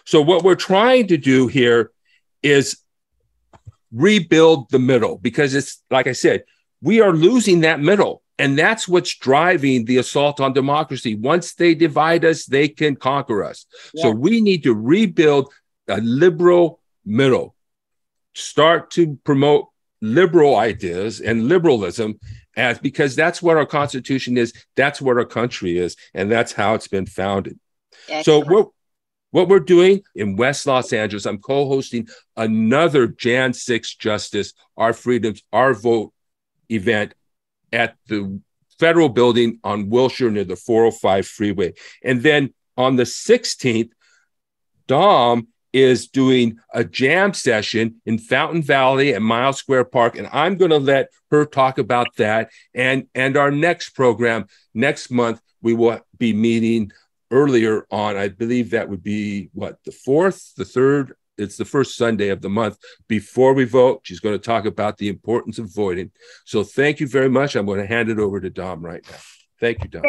So what we're trying to do here is rebuild the middle, because it's like I said, we are losing that middle. And that's what's driving the assault on democracy. Once they divide us, they can conquer us. Yeah. So we need to rebuild a liberal middle, start to promote liberal ideas and liberalism, because that's what our Constitution is. That's what our country is. And that's how it's been founded. Excellent. So what we're doing in West Los Angeles, I'm co-hosting another Jan 6 Justice, Our Freedoms, Our Vote event at the federal building on Wilshire near the 405 freeway. And then on the 16th, Dom is doing a jam session in Fountain Valley at Miles Square Park. And I'm going to let her talk about that. And our next program next month, we will be meeting earlier on, I believe that would be what, the 4th, the 3rd, it's the first Sunday of the month before we vote. She's going to talk about the importance of voting. So thank you very much. I'm going to hand it over to Dom right now. Thank you, Dom.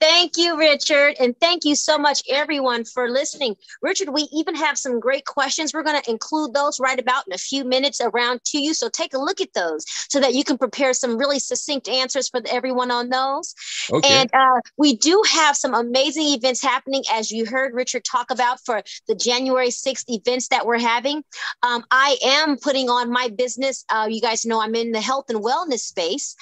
Thank you, Richard. And thank you so much, everyone, for listening. Richard, we even have some great questions. We're going to include those right about in a few minutes around to you. So take a look at those so that you can prepare some really succinct answers for everyone on those. Okay. And we do have some amazing events happening, as you heard Richard talk about, for the January 6th events that we're having. I am putting on my business. You guys know I'm in the health and wellness space.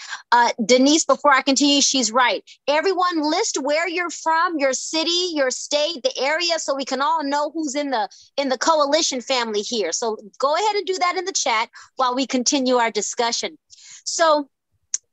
Denise, before I continue, she's right. Everyone list where you're from, your city, your state, the area, so we can all know who's in the coalition family here. So go ahead and do that in the chat while we continue our discussion. So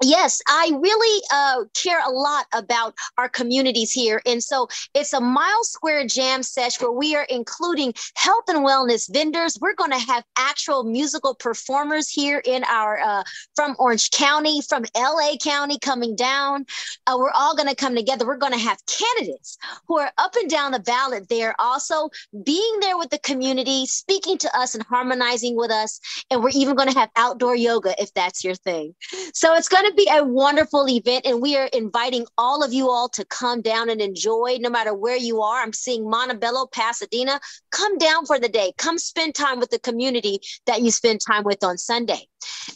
yes, I really care a lot about our communities here. And so it's a Miles Square Jam Sesh where we are including health and wellness vendors. We're going to have actual musical performers here in our, from Orange County, from LA County coming down. We're all going to come together. We're going to have candidates who are up and down the ballot there, also being there with the community, speaking to us and harmonizing with us. And we're even going to have outdoor yoga if that's your thing. So it's going to be a wonderful event, and we are inviting all of you all to come down and enjoy, no matter where you are. I'm seeing Montebello, Pasadena. Come down for the day. Come spend time with the community that you spend time with on Sunday.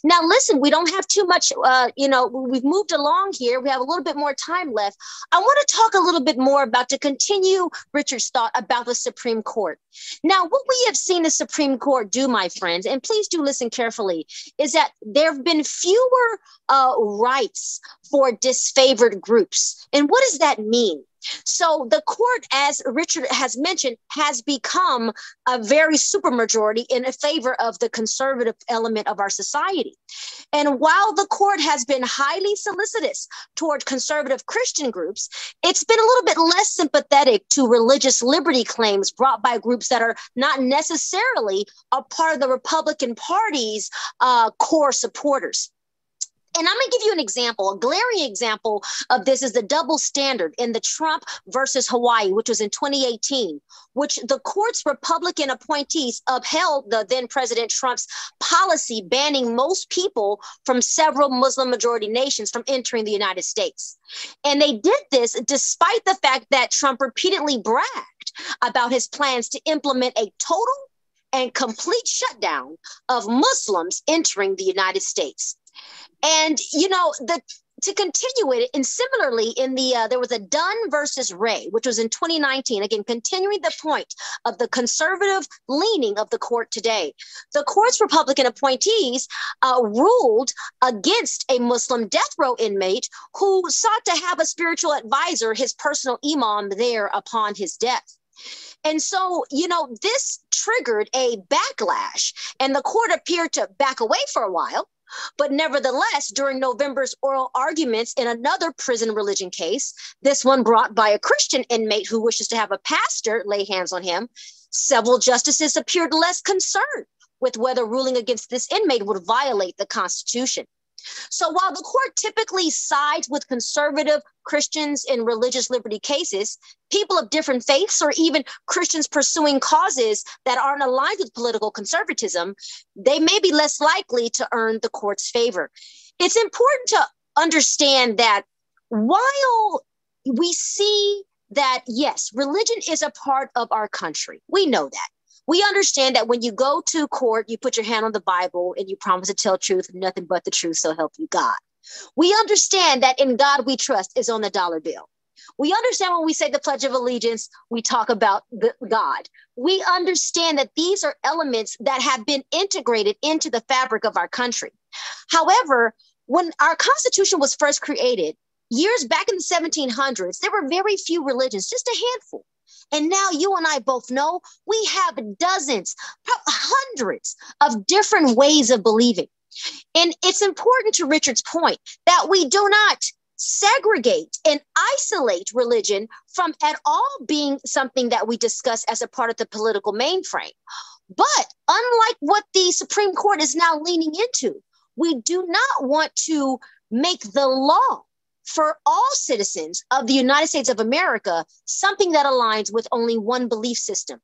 Now, listen, we don't have too much, we've moved along here. We have a little bit more time left. I want to talk a little bit more about, to continue Richard's thought about the Supreme Court. Now, what we have seen the Supreme Court do, my friends, and please do listen carefully, is that there have been fewer rights for disfavored groups. And what does that mean? So the court, as Richard has mentioned, has become a very supermajority in favor of the conservative element of our society. And while the court has been highly solicitous toward conservative Christian groups, it's been a little bit less sympathetic to religious liberty claims brought by groups that are not necessarily a part of the Republican Party's core supporters. And I'm going to give you an example. A glaring example of this is the double standard in the Trump versus Hawaii, which was in 2018, which the court's Republican appointees upheld the then President Trump's policy banning most people from several Muslim majority nations from entering the United States. And they did this despite the fact that Trump repeatedly bragged about his plans to implement a total and complete shutdown of Muslims entering the United States. And, to continue it, and similarly there was a Dunn versus Ray, which was in 2019, again, continuing the point of the conservative leaning of the court today. The court's Republican appointees ruled against a Muslim death row inmate who sought to have a spiritual advisor, his personal imam, there upon his death. And so, this triggered a backlash, and the court appeared to back away for a while. But nevertheless, during November's oral arguments in another prison religion case, this one brought by a Christian inmate who wishes to have a pastor lay hands on him, several justices appeared less concerned with whether ruling against this inmate would violate the Constitution. So while the court typically sides with conservative Christians in religious liberty cases, people of different faiths or even Christians pursuing causes that aren't aligned with political conservatism, they may be less likely to earn the court's favor. It's important to understand that while we see that, yes, religion is a part of our country. We know that. We understand that when you go to court, you put your hand on the Bible and you promise to tell truth, nothing but the truth, so help you God. We understand that in God we trust is on the dollar bill. We understand when we say the Pledge of Allegiance, we talk about God. We understand that these are elements that have been integrated into the fabric of our country. However, when our Constitution was first created, years back in the 1700s, there were very few religions, just a handful. And now you and I both know we have dozens, hundreds of different ways of believing. And it's important to Richard's point that we do not segregate and isolate religion from at all being something that we discuss as a part of the political mainframe. But unlike what the Supreme Court is now leaning into, we do not want to make the law for all citizens of the United States of America something that aligns with only one belief system.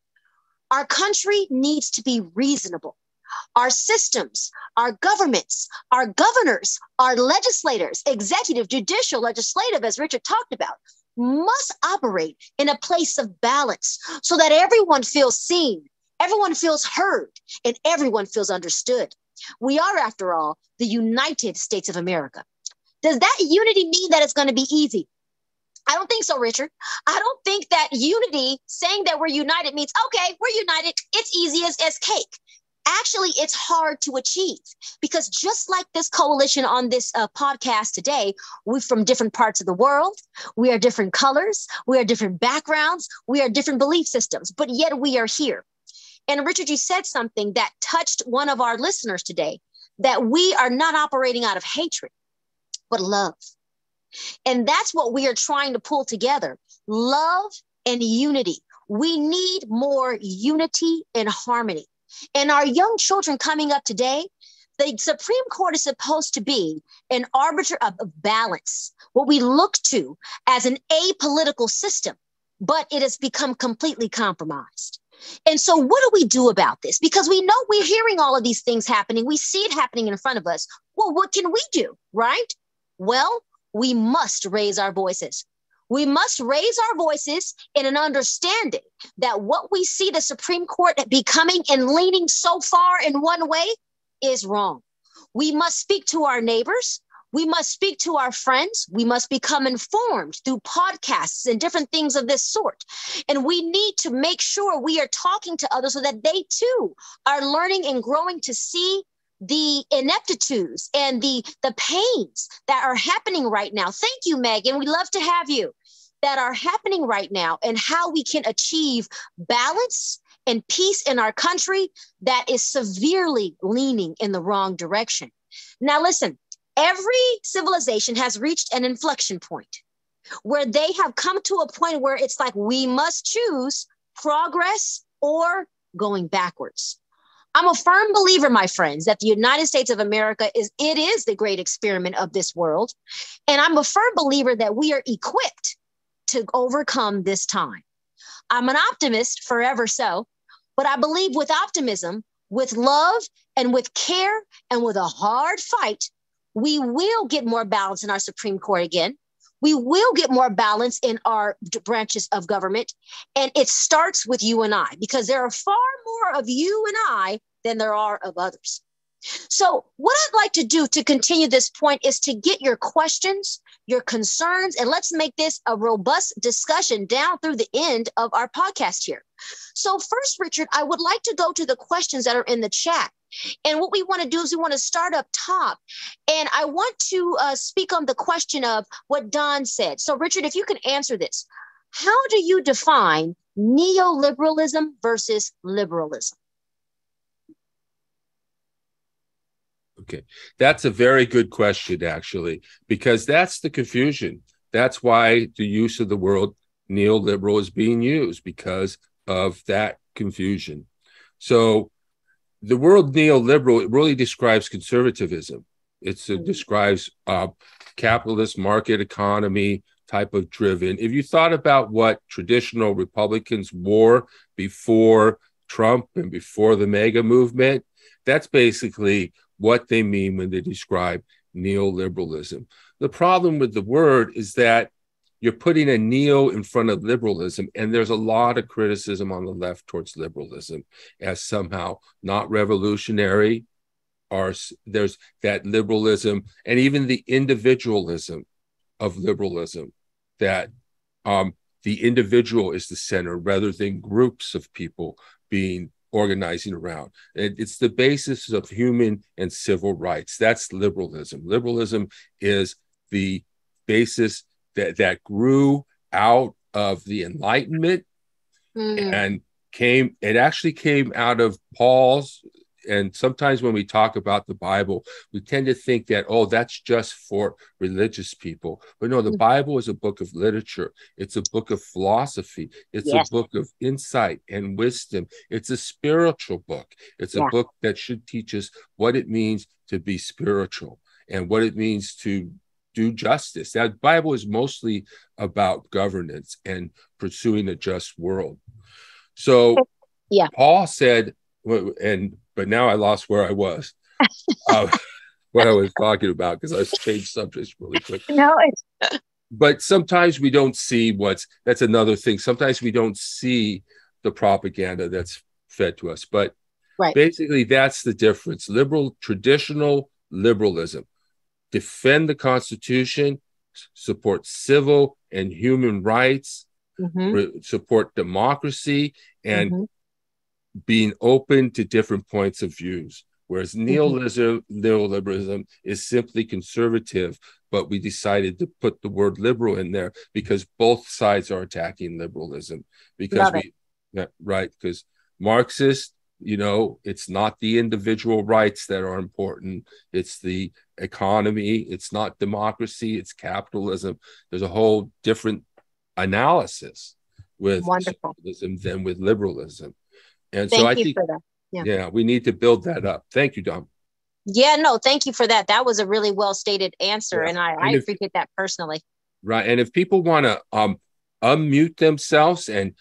Our country needs to be reasonable. Our systems, our governments, our governors, our legislators, executive, judicial, legislative, as Richard talked about, must operate in a place of balance so that everyone feels seen, everyone feels heard, and everyone feels understood. We are, after all, the United States of America. Does that unity mean that it's going to be easy? I don't think so, Richard. I don't think that unity, saying that we're united, means, okay, we're united, it's easy as cake. Actually, it's hard to achieve because just like this coalition on this podcast today, we're from different parts of the world. We are different colors. We are different backgrounds. We are different belief systems, but yet we are here. And Richard, you said something that touched one of our listeners today, that we are not operating out of hatred, but love. And that's what we are trying to pull together, love and unity. We need more unity and harmony. And our young children coming up today, the Supreme Court is supposed to be an arbiter of balance, what we look to as an apolitical system, but it has become completely compromised. And so what do we do about this? Because we know we're hearing all of these things happening. We see it happening in front of us. Well, what can we do, right? Well, we must raise our voices. We must raise our voices in an understanding that what we see the Supreme Court becoming and leaning so far in one way is wrong. We must speak to our neighbors. We must speak to our friends. We must become informed through podcasts and different things of this sort. And we need to make sure we are talking to others so that they too are learning and growing to see the ineptitudes and the pains that are happening right now. Thank you, Megan. We love to have you. That are happening right now and how we can achieve balance and peace in our country that is severely leaning in the wrong direction. Now, listen, every civilization has reached an inflection point where they have come to a point where it's like we must choose progress or going backwards. I'm a firm believer, my friends, that the United States of America is the great experiment of this world. And I'm a firm believer that we are equipped to overcome this time. I'm an optimist, forever so, but I believe with optimism, with love, and with care, and with a hard fight, we will get more balance in our Supreme Court again. We will get more balance in our branches of government. And it starts with you and I, because there are far more of you and I than there are of others. So what I'd like to do to continue this point is to get your questions, your concerns, and let's make this a robust discussion down through the end of our podcast here. So first, Richard, I would like to go to the questions that are in the chat. And what we want to do is we want to start up top. And I want to speak on the question of what Don said. So Richard, if you can answer this, how do you define neoliberalism versus liberalism? Okay, that's a very good question, actually, because that's the confusion. That's why the use of the word neoliberal is being used, because of that confusion. So the word neoliberal, it really describes conservatism. It describes capitalist market economy type of driven. If you thought about what traditional Republicans wore before Trump and before the MAGA movement, that's basically what they mean when they describe neoliberalism. The problem with the word is that you're putting a neo in front of liberalism, and there's a lot of criticism on the left towards liberalism as somehow not revolutionary, or there's that liberalism and even the individualism of liberalism, that the individual is the center rather than groups of people being organizing around. It's the basis of human and civil rights. That's liberalism. Liberalism is the basis that grew out of the Enlightenment and it actually came out of Paul's. And sometimes when we talk about the Bible, we tend to think that, oh, that's just for religious people. But no, the Bible is a book of literature. It's a book of philosophy. It's a book of insight and wisdom. It's a spiritual book. It's a book that should teach us what it means to be spiritual and what it means to do justice. That Bible is mostly about governance and pursuing a just world. So Paul said, but now I lost where I was, what I was talking about, because I changed subjects really quick. No, but sometimes we don't see that's another thing. Sometimes we don't see the propaganda that's fed to us. But basically, that's the difference. Traditional liberalism, defend the Constitution, support civil and human rights, support democracy, and being open to different points of views. Whereas neoliberalism is simply conservative, but we decided to put the word liberal in there because both sides are attacking liberalism. Because because Marxist, it's not the individual rights that are important. It's the economy. It's not democracy. It's capitalism. There's a whole different analysis with socialism than with liberalism. And so I think, we need to build that up. Thank you, Dom. Yeah, no, thank you for that. That was a really well stated answer. And I appreciate that personally. Right. And if people want to unmute themselves and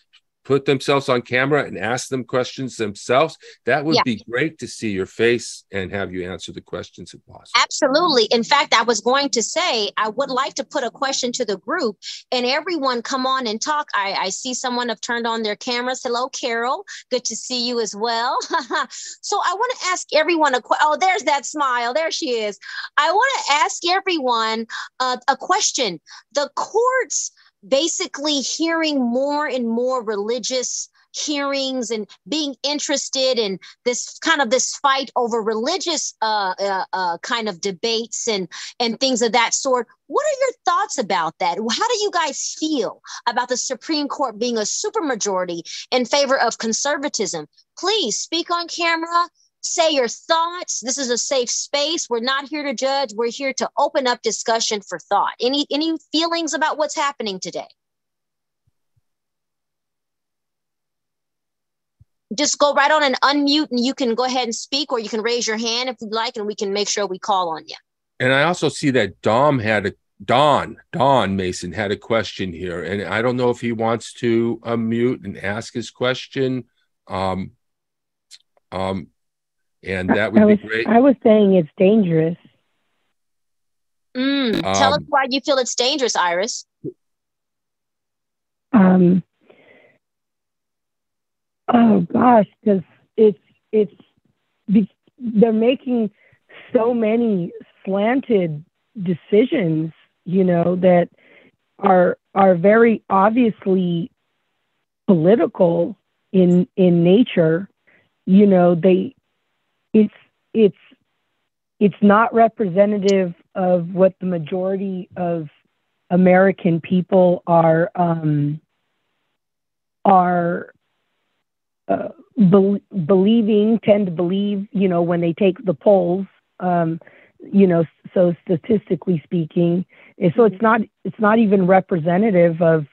put themselves on camera and ask them questions themselves, that would be great to see your face and have you answer the questions if possible. Absolutely. In fact, I was going to say, I would like to put a question to the group and everyone come on and talk. I see someone have turned on their cameras. Hello, Carol. Good to see you as well. So I want to ask everyone oh, there's that smile. There she is. I want to ask everyone a question. The courts basically hearing more and more religious hearings and being interested in this fight over religious kind of debates and things of that sort. What are your thoughts about that? How do you guys feel about the Supreme Court being a supermajority in favor of conservatism? Please speak on camera. Say your thoughts. This is a safe space. We're not here to judge. We're here to open up discussion for thought. Any feelings about what's happening today? Just go right on and unmute and you can go ahead and speak, or you can raise your hand if you'd like, and we can make sure we call on you. And I also see that Don Mason had a question here, and I don't know if he wants to unmute and ask his question. And that would be great. I was saying it's dangerous. Tell us why you feel it's dangerous, Iris. Oh gosh, because they're making so many slanted decisions, that are very obviously political in nature. It's not representative of what the majority of American people tend to believe, when they take the polls, so statistically speaking. So it's not even representative of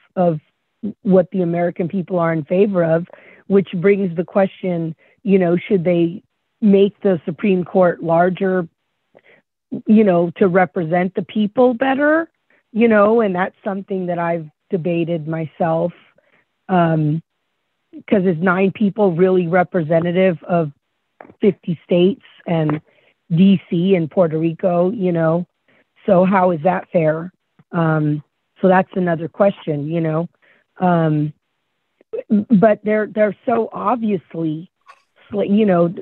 what the American people are in favor of, which brings the question, should they make the Supreme Court larger, to represent the people better, and that's something that I've debated myself. Because is 9 people really representative of 50 states and DC and Puerto Rico, So how is that fair? So that's another question, you know. But they're so obviously, you know,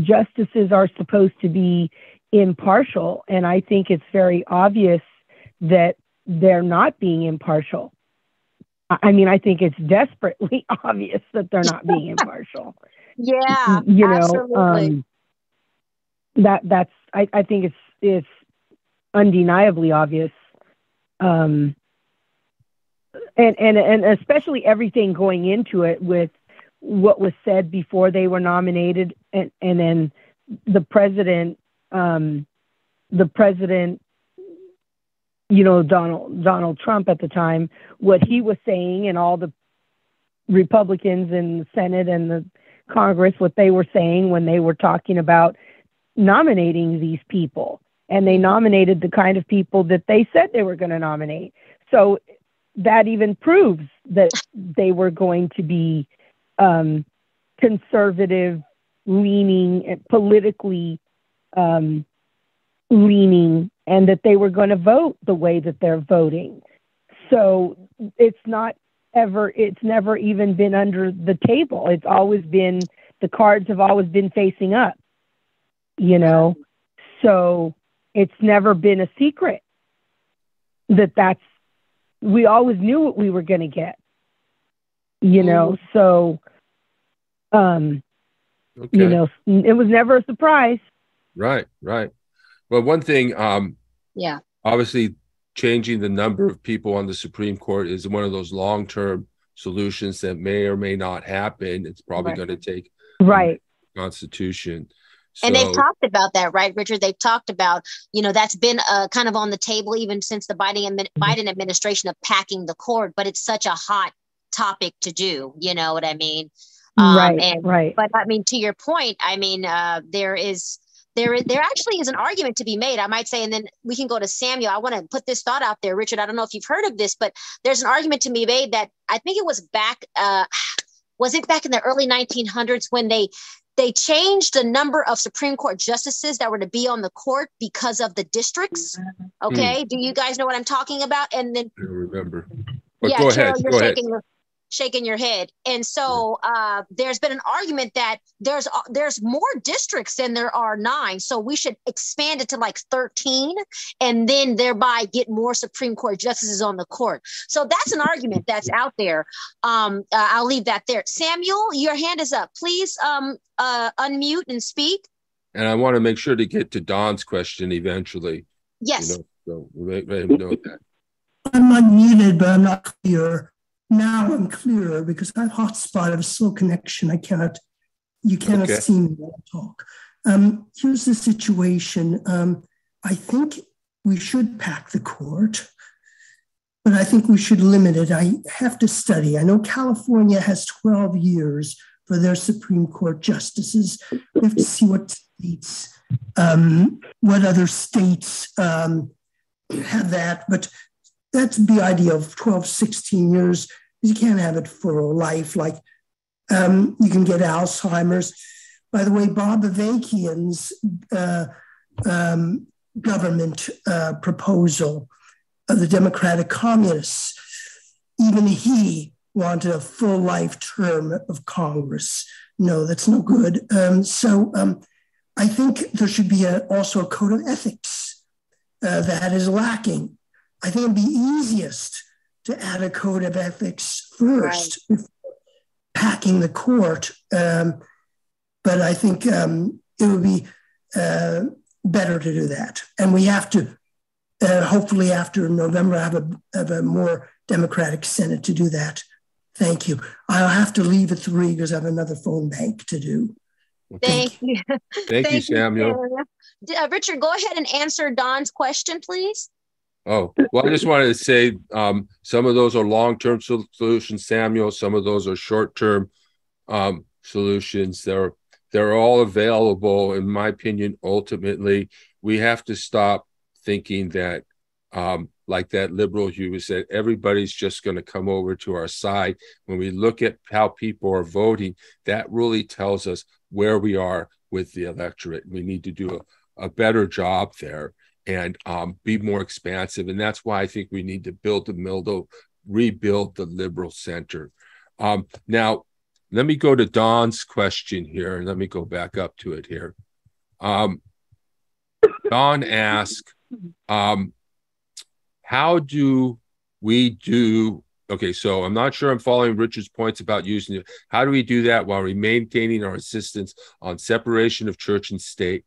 justices are supposed to be impartial, and I think it's very obvious that they're not being impartial. I mean, I think it's desperately obvious that they're not being impartial. Yeah, you know, absolutely. I think it's undeniably obvious. And especially everything going into it with what was said before they were nominated, and then the president, you know, Donald Trump at the time, what he was saying, and all the Republicans in the Senate and the Congress, what they were saying when they were talking about nominating these people. And they nominated the kind of people that they said they were going to nominate. So that even proves that they were going to be conservative leaning and politically leaning, and that they were going to vote the way that they're voting. So it's never even been under the table. It's always been, the cards have always been facing up, you know. So it's never been a secret we always knew what we were going to get, you know. So, you know, it was never a surprise. Right. Well, one thing, yeah, obviously changing the number of people on the Supreme Court is one of those long-term solutions that may or may not happen. It's probably going to take the Constitution. So, and they've talked about that, right, Richard? They've talked about, you know, that's been kind of on the table even since the Biden administration of packing the court, but it's such a hot topic to do, you know what I mean? Right. But I mean, to your point, I mean, there actually is an argument to be made, I might say, and then we can go to Samuel. I want to put this thought out there, Richard. I don't know if you've heard of this, but there's an argument to be made that I think it was back in the early 1900s when they changed the number of Supreme Court justices that were to be on the court because of the districts. Okay. Do you guys know what I'm talking about? And then I don't remember. But yeah, go Carol, ahead. you're shaking your head. And so there's been an argument that there's more districts than there are 9. So we should expand it to like 13 and then thereby get more Supreme Court justices on the court. So that's an argument that's out there. I'll leave that there. Samuel, your hand is up. Please unmute and speak. And I want to make sure to get to Don's question eventually. Yes. You know, so let him know that. I'm unmuted, but I'm not clear. Now I'm clearer because I have hotspot. I have a slow connection. You cannot see me when I talk. Here's the situation. I think we should pack the court, but I think we should limit it. I have to study. I know California has 12 years for their Supreme Court justices. We have to see what other states have that, but that's the idea of 12, 16 years. You can't have it for life. Like you can get Alzheimer's. By the way, Bob Avakian's government proposal of the Democratic Communists, even he wanted a full life term of Congress. No, that's no good. So I think there should be also a code of ethics that is lacking. I think it'd be easiest to add a code of ethics first, before packing the court. But I think it would be better to do that. And we have to, hopefully after November, have a more democratic Senate to do that. Thank you. I'll have to leave at 3 because I have another phone bank to do. Thank you. Thank you, Samuel. Richard, go ahead and answer Don's question, please. Oh, well, I just wanted to say some of those are long-term solutions, Samuel. Some of those are short-term solutions. They're all available, in my opinion. Ultimately, we have to stop thinking that, like that liberal who said, everybody's just going to come over to our side. When we look at how people are voting, that really tells us where we are with the electorate. We need to do a better job there. and be more expansive. And that's why I think we need to build the middle, rebuild the liberal center. Now, let me go to Don's question here, and let me go back up to it here. Don asked, how do we do, okay, so I'm not sure I'm following Richard's points about using it. How do we do that while maintaining our insistence on separation of church and state?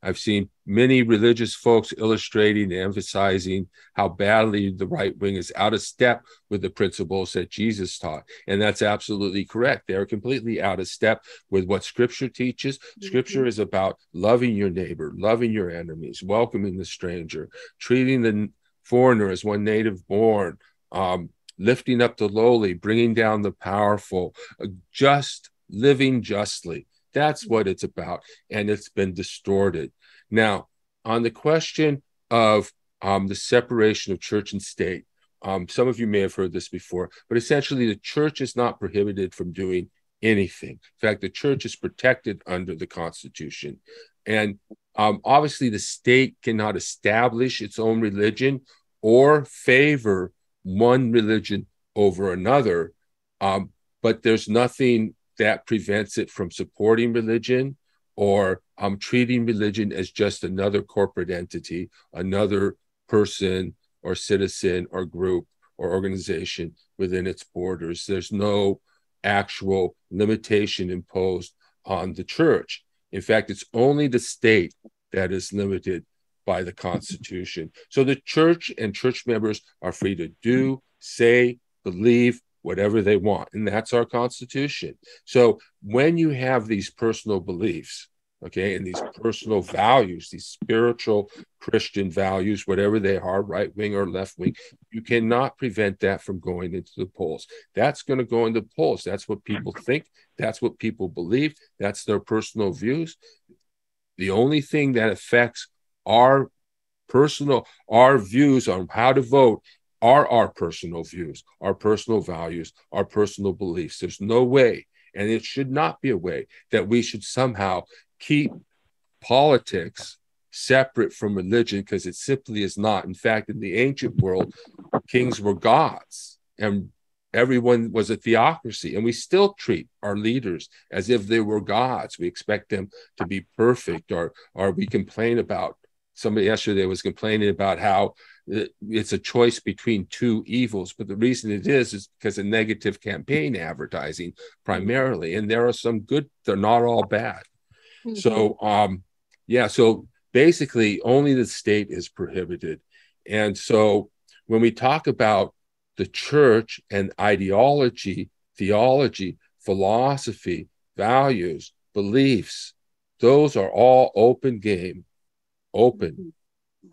I've seen many religious folks illustrating and emphasizing how badly the right wing is out of step with the principles that Jesus taught. And that's absolutely correct. They're completely out of step with what Scripture teaches. Scripture is about loving your neighbor, loving your enemies, welcoming the stranger, treating the foreigner as one native born, lifting up the lowly, bringing down the powerful, just living justly. That's what it's about, and it's been distorted. Now, on the question of the separation of church and state, some of you may have heard this before, but essentially the church is not prohibited from doing anything. In fact, the church is protected under the Constitution. And obviously the state cannot establish its own religion or favor one religion over another, but there's nothing that prevents it from supporting religion or treating religion as just another corporate entity, another person or citizen or group or organization within its borders. There's no actual limitation imposed on the church. In fact, it's only the state that is limited by the Constitution. So the church and church members are free to do, say, believe, whatever they want. And that's our Constitution. So when you have these personal beliefs, okay, and these personal values, these spiritual Christian values, whatever they are, right wing or left wing, you cannot prevent that from going into the polls. That's going to go into the polls. That's what people think. That's what people believe. That's their personal views. The only thing that affects our views on how to vote are our personal views, our personal values, our personal beliefs. There's no way, and it should not be a way, that we should somehow keep politics separate from religion, because it simply is not. In fact, in the ancient world, kings were gods and everyone was a theocracy, and we still treat our leaders as if they were gods. We expect them to be perfect, or we complain about, somebody yesterday was complaining about how it's a choice between two evils, but the reason it is because of negative campaign advertising primarily, and there are some good, they're not all bad. So so basically only the state is prohibited. And so when we talk about the church and ideology, theology, philosophy, values, beliefs, those are all open game, open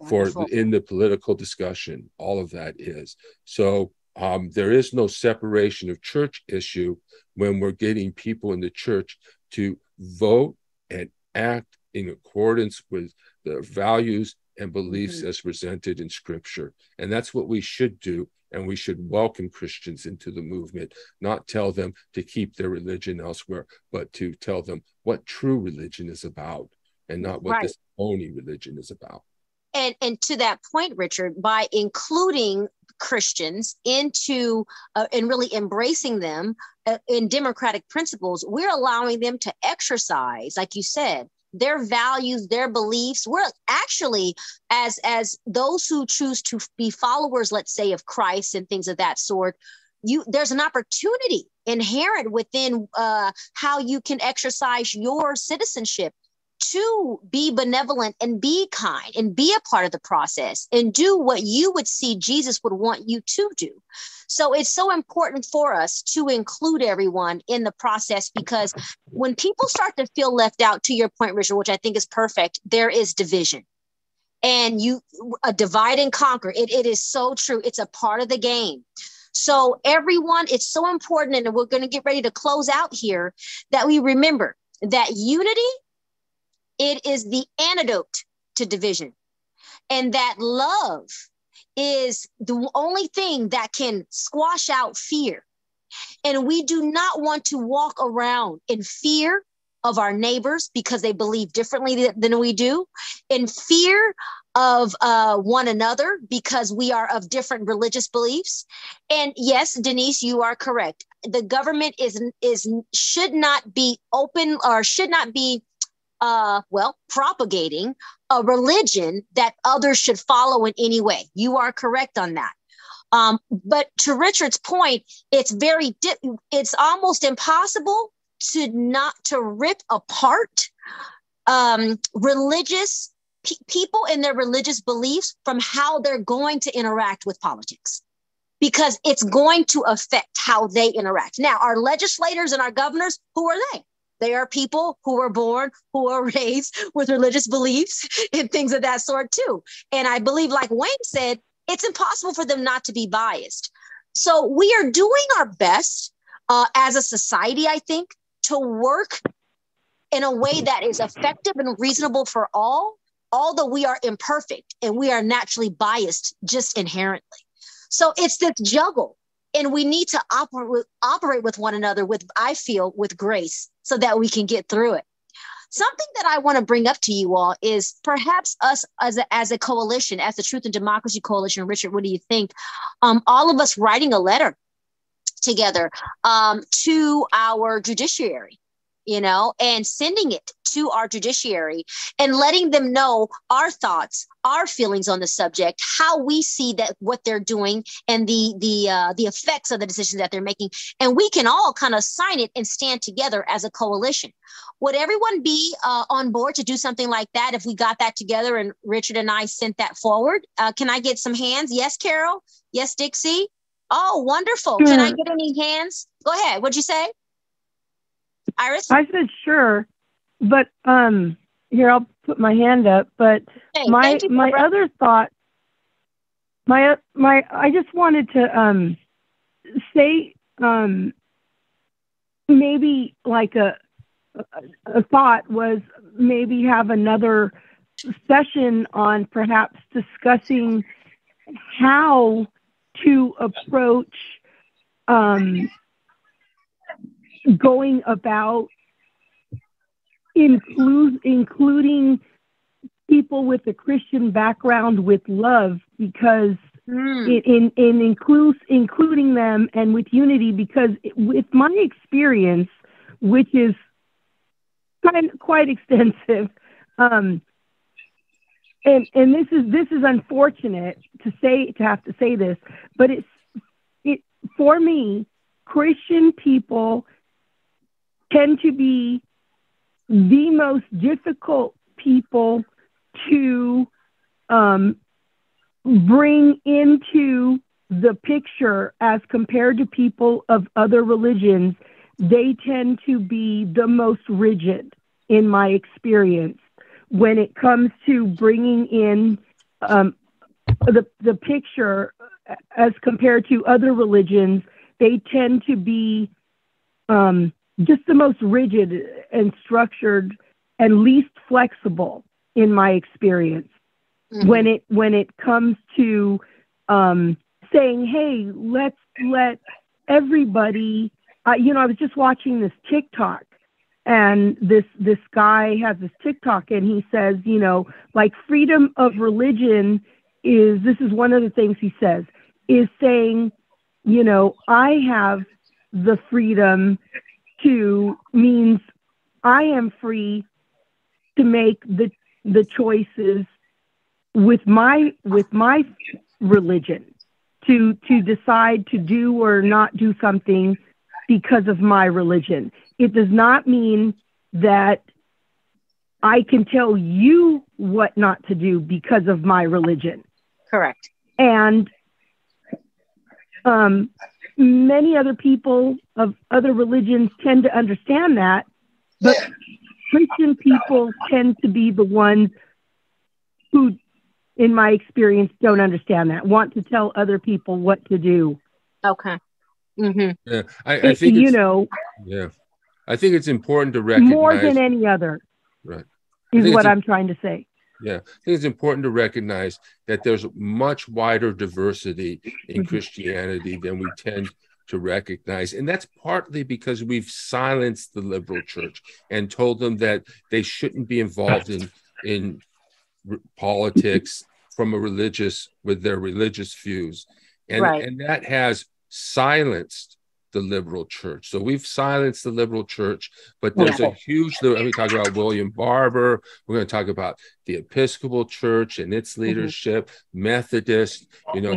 for in the political discussion. All of that is. So there is no separation of church issue when we're getting people in the church to vote and act in accordance with the values and beliefs as presented in Scripture. And that's what we should do. And we should welcome Christians into the movement, not tell them to keep their religion elsewhere, but to tell them what true religion is about, and not what this phony religion is about. And to that point, Richard, by including Christians into and really embracing them in democratic principles, we're allowing them to exercise, like you said, their values, their beliefs. We're actually, as those who choose to be followers, let's say, of Christ and things of that sort, there's an opportunity inherent within how you can exercise your citizenship to be benevolent and be kind and be a part of the process and do what you would see Jesus would want you to do. So it's so important for us to include everyone in the process, because when people start to feel left out, to your point, Richard, which I think is perfect, there is division. And a divide and conquer. It is so true. It's a part of the game. So everyone, it's so important, and we're going to get ready to close out here, that we remember that unity, it is the antidote to division, and that love is the only thing that can squash out fear. And we do not want to walk around in fear of our neighbors because they believe differently than we do, in fear of one another because we are of different religious beliefs. And yes, Denise, you are correct. The government should not be open or should not be propagating a religion that others should follow in any way. You are correct on that. But to Richard's point, it's almost impossible to rip apart religious people and their religious beliefs from how they're going to interact with politics, because it's going to affect how they interact. Now, our legislators and our governors, who are they? They are people who were born, who are raised with religious beliefs and things of that sort too. And I believe, like Wayne said, it's impossible for them not to be biased. So we are doing our best as a society, I think, to work in a way that is effective and reasonable for all, although we are imperfect and we are naturally biased just inherently. So it's this juggle, and we need to operate with one another I feel, with grace so that we can get through it. Something that I want to bring up to you all is perhaps us as a coalition, as the Truth and Democracy Coalition. Richard, what do you think? All of us writing a letter together to our judiciary, and sending it to our judiciary and letting them know our thoughts, our feelings on the subject, how we see that what they're doing and the effects of the decisions that they're making. And we can all kind of sign it and stand together as a coalition. Would everyone be on board to do something like that if we got that together and Richard and I sent that forward? Can I get some hands? Yes, Carol? Yes, Dixie? Oh, wonderful. Sure. Can I get any hands? Go ahead. What'd you say? Iris? I said sure, but here, I'll put my hand up. But hey, my other thought, I just wanted to say maybe like a thought was maybe have another session on perhaps discussing how to approach going about including people with a Christian background with love, because in including them and with unity, because with my experience, which is quite extensive, and this is unfortunate to have to say this, but it for me, Christian people tend to be the most difficult people to bring into the picture as compared to people of other religions. They tend to be the most rigid, in my experience, when it comes to bringing in the picture as compared to other religions. They tend to be just the most rigid and structured and least flexible, in my experience, when it comes to saying, hey, let's let everybody, I was just watching this TikTok, and this guy has this TikTok, and he says, like, freedom of religion this is one of the things he says, is saying, I have the freedom means I am free to make the choices with my religion, to decide to do or not do something because of my religion. It does not mean that I can tell you what not to do because of my religion. Correct. And many other people of other religions tend to understand that, but Christian people tend to be the ones who, in my experience, don't understand that, want to tell other people what to do. Okay. Mm-hmm. Yeah, I think yeah, I think it's important to recognize more than any other. Right. Is what I'm trying to say. Yeah, I think it's important to recognize that there's much wider diversity in Christianity than we tend to recognize. And that's partly because we've silenced the liberal church and told them that they shouldn't be involved in politics with their religious views. And that has silenced the liberal church. So we've silenced the liberal church, but there's a huge, we talk about William Barber, we're going to talk about the Episcopal Church and its leadership, Methodist,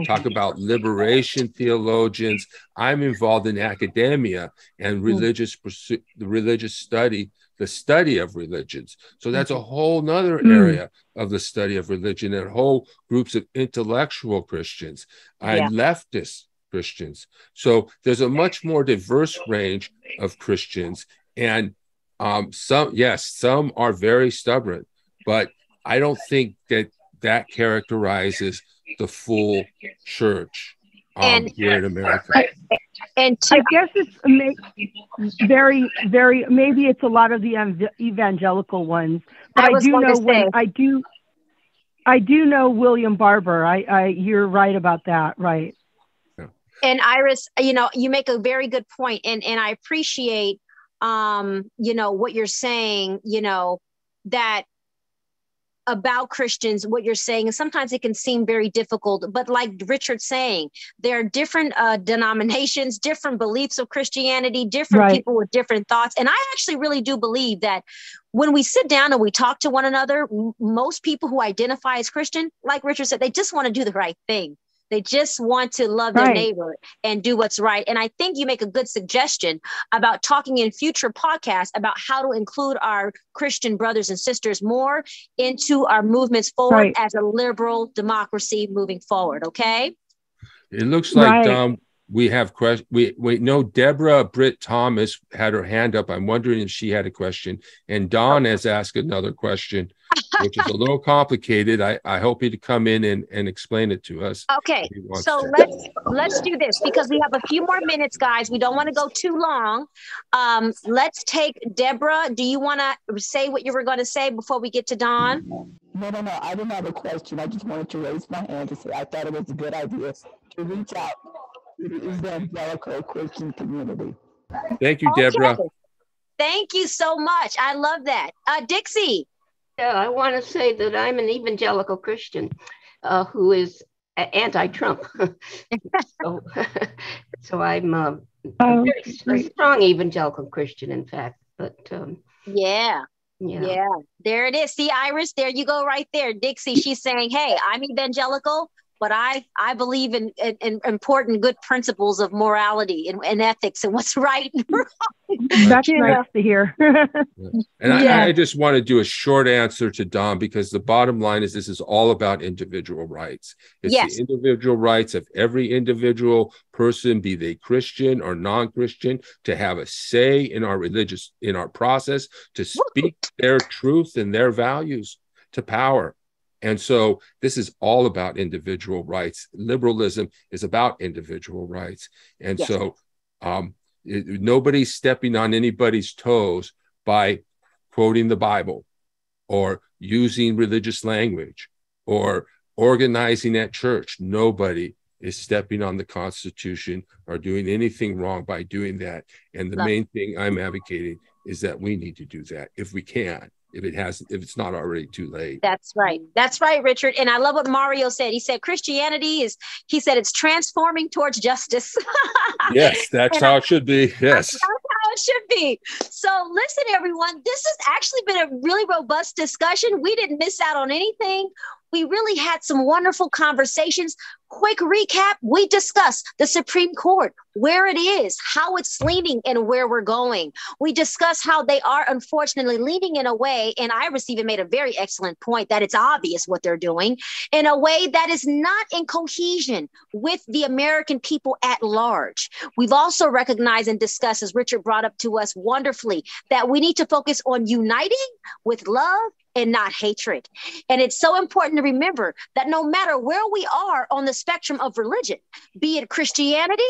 talk about liberation theologians. I'm involved in academia and religious pursuit, the study of religions. So that's a whole nother area of the study of religion, and whole groups of intellectual Christians and leftist Christians. So there's a much more diverse range of Christians, and some are very stubborn, but I don't think that characterizes the full church here in America. I guess it's very, very, maybe it's a lot of the evangelical ones, but I do know William Barber. You're right about that, right? And Iris, you make a very good point, and I appreciate, what you're saying, that about Christians, what you're saying, and sometimes it can seem very difficult, but like Richard's saying, there are different denominations, different beliefs of Christianity, different people with different thoughts. And I actually really do believe that when we sit down and we talk to one another, most people who identify as Christian, like Richard said, they just want to do the right thing. They just want to love their neighbor and do what's right. And I think you make a good suggestion about talking in future podcasts about how to include our Christian brothers and sisters more into our movements forward as a liberal democracy moving forward. Okay. It looks like we have questions. We know Deborah Britt Thomas had her hand up. I'm wondering if she had a question. And Don has asked another question, which is a little complicated. I hope he'd come in and explain it to us. Okay, so let's do this because we have a few more minutes, guys. We don't want to go too long. Let's take Deborah. Do you want to say what you were going to say before we get to Don? No. I didn't have a question. I just wanted to raise my hand to say I thought it was a good idea to reach out to the evangelical Christian community. Thank you, Deborah. Okay. Thank you so much. I love that. Dixie. Yeah, I want to say that I'm an evangelical Christian who is anti-Trump. so I'm a very strong evangelical Christian, in fact. But yeah. There it is. See, Iris, there you go right there. Dixie, she's saying, hey, I'm evangelical, but I believe in important good principles of morality and ethics and what's right and wrong. That's nice to hear. And I just want to do a short answer to Don, because the bottom line is this is all about individual rights. It's the individual rights of every individual person, be they Christian or non-Christian, to have a say in our process, to speak their truth and their values to power. And so this is all about individual rights. Liberalism is about individual rights. And so nobody's stepping on anybody's toes by quoting the Bible or using religious language or organizing at church. Nobody is stepping on the Constitution or doing anything wrong by doing that. And the main thing I'm advocating is that we need to do that if we can. If it's not already too late. That's right, Richard. And I love what Mario said. He said Christianity it's transforming towards justice. Yes, that's how it should be. Yes. That's how it should be. So listen, everyone, this has actually been a really robust discussion. We didn't miss out on anything. We really had some wonderful conversations. Quick recap, we discussed the Supreme Court, where it is, how it's leaning, and where we're going. We discussed how they are unfortunately leaning in a way, and Iris even made a very excellent point that it's obvious what they're doing, in a way that is not in cohesion with the American people at large. We've also recognized and discussed, as Richard brought up to us wonderfully, that we need to focus on uniting with love and not hatred. And it's so important to remember that no matter where we are on the spectrum of religion, be it Christianity,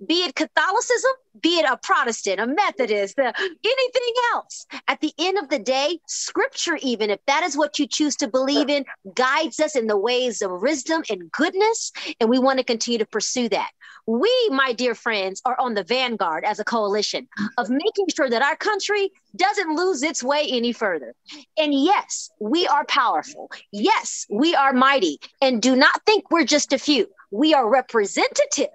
be it Catholicism, be it a Protestant, a Methodist, anything else, at the end of the day, scripture, even if that is what you choose to believe in, guides us in the ways of wisdom and goodness. And we want to continue to pursue that. We, my dear friends, are on the vanguard as a coalition of making sure that our country doesn't lose its way any further. And yes, we are powerful. Yes, we are mighty. And do not think we're just a few. We are representative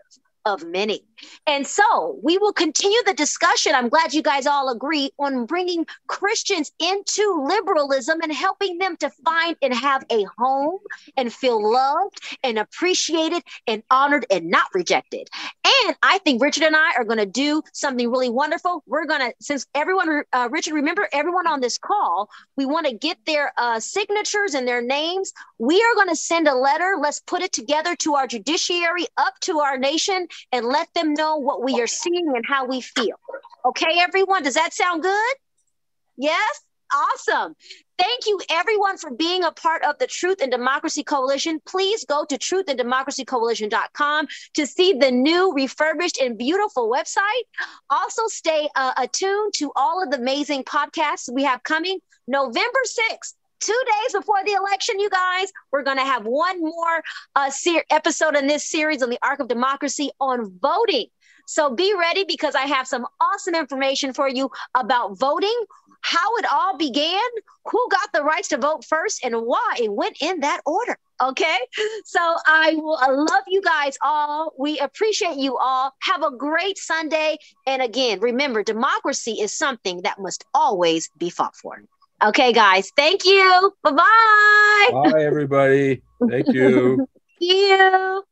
of many. And so we will continue the discussion. I'm glad you guys all agree on bringing Christians into liberalism and helping them to find and have a home and feel loved and appreciated and honored and not rejected. And I think Richard and I are going to do something really wonderful. We're going to, since everyone, Richard, remember everyone on this call, we want to get their signatures and their names. We are going to send a letter. Let's put it together to our judiciary, up to our nation, and let them know what we are seeing and how we feel. Okay, everyone, does that sound good? Yes? Awesome. Thank you, everyone, for being a part of the Truth and Democracy Coalition. Please go to truthanddemocracycoalition.com to see the new, refurbished, and beautiful website. Also, stay attuned to all of the amazing podcasts we have coming. November 6th, 2 days before the election, you guys, we're going to have one more episode in this series on the Arc of Democracy on voting. So be ready, because I have some awesome information for you about voting, how it all began, who got the rights to vote first, and why it went in that order. Okay, so I love you guys all. We appreciate you all. Have a great Sunday. And again, remember, democracy is something that must always be fought for. Okay, guys. Thank you. Bye-bye. Bye, everybody. Thank you. Thank you.